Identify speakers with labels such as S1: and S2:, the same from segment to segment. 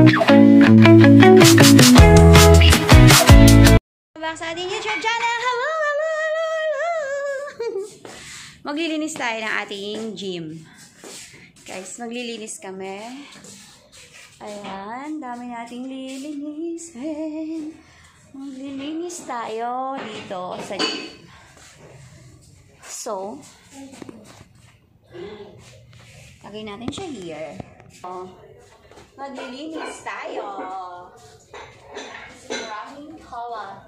S1: Back sa ating YouTube channel. Hello, hello, hello, hello. Maglilinis tayo ng ating gym. Guys, maglilinis kami. Ayan, dami nating lilinisin. Maglilinis tayo dito sa gym. So, lagay natin siya here. So, maglilinis tayo. Maraming kalat.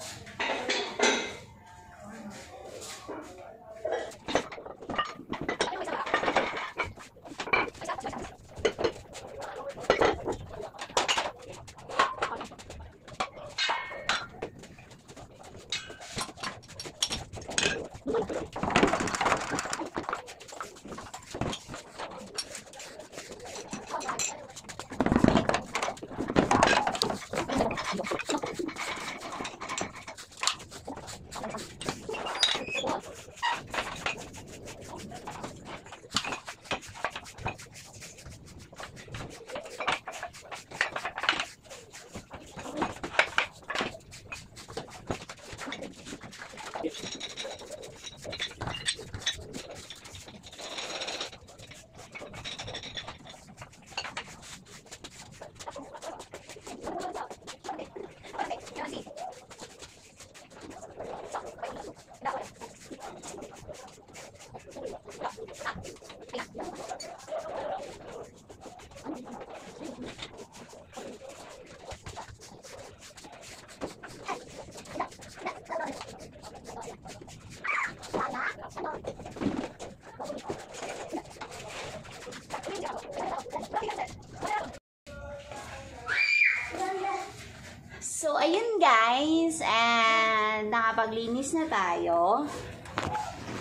S1: So, ayun guys, and nakapaglinis na tayo.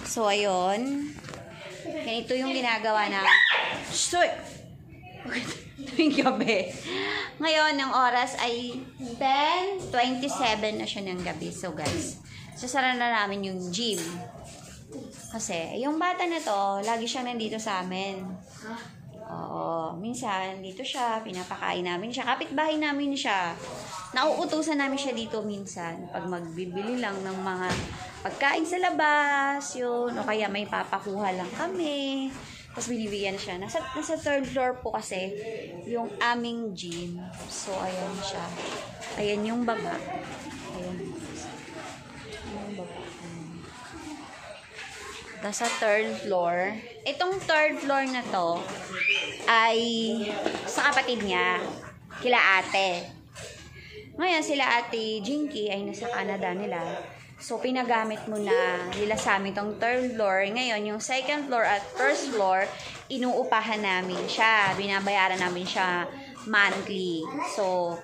S1: So, ayun. Ganito yung ginagawa na tuwing gabi. Ngayon, ang oras ay 10:27 na siya ng gabi. So, guys, sasara na namin yung gym. Kasi, yung bata na to, lagi siyang nandito sa amin. Oo, minsan, dito siya, pinapakain namin siya. Kapitbahay namin siya. Nauutusan namin siya dito minsan. Pag magbibili lang ng mga pagkain sa labas, yun. O kaya may papakuha lang kami. Tapos binibigyan siya. Nasa third floor po kasi yung aming gym. So, ayan siya. Ayan yung baba. Ayan. Yung baba. Nasa third floor. Itong third floor na to ay sa kapatid niya, kila ate. Ngayon, sila ate Jinky ay nasa Canada nila. So, pinagamit mo na nila sa amin itong third floor. Ngayon, yung second floor at first floor, inuupahan namin siya. Binabayaran namin siya monthly. So,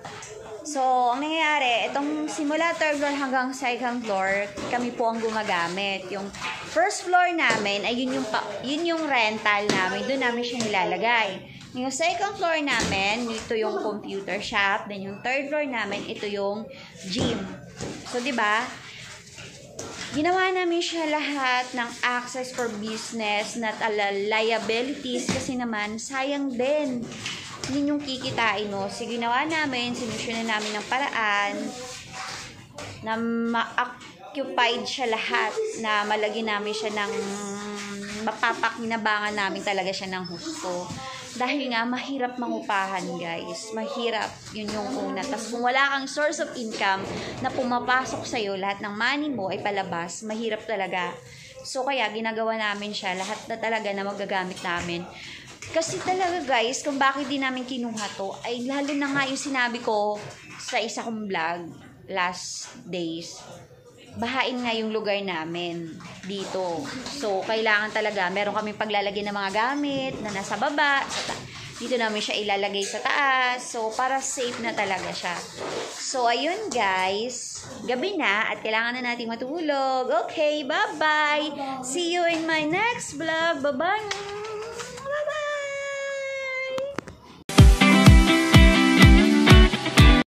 S1: ang nangyayari, itong simula third floor hanggang second floor, kami po ang gumagamit. Yung first floor namin, ay yun yung rental namin. Doon namin siya nilalagay. Yung second floor namin, ito yung computer shop. Then yung third floor namin, ito yung gym. So, di ba? Ginawa namin siya lahat ng access for business, not liabilities, kasi naman, sayang din. Yun yung kikitain mo. So, ginawa namin, sinusyonan namin ng paraan na ma-occupied siya lahat, na malagyan namin siya ng mapapakinabangan namin talaga siya ng husto. Dahil nga, mahirap mangupahan, guys. Mahirap. Yun yung una. Tapos, kung wala kang source of income na pumapasok sa'yo, lahat ng money mo ay palabas, mahirap talaga. So, kaya, ginagawa namin siya, lahat na talaga na magagamit namin. Kasi talaga guys, kung bakit din namin kinuha to, ay lalo na nga yung sinabi ko sa isa kong vlog last days. Bahain nga yung lugar namin dito. So, kailangan talaga, meron kaming paglalagay ng mga gamit na nasa baba. Dito namin siya ilalagay sa taas. So, para safe na talaga siya. So, ayun guys. Gabi na at kailangan na nating matulog. Okay, bye-bye. See you in my next vlog. Bye-bye.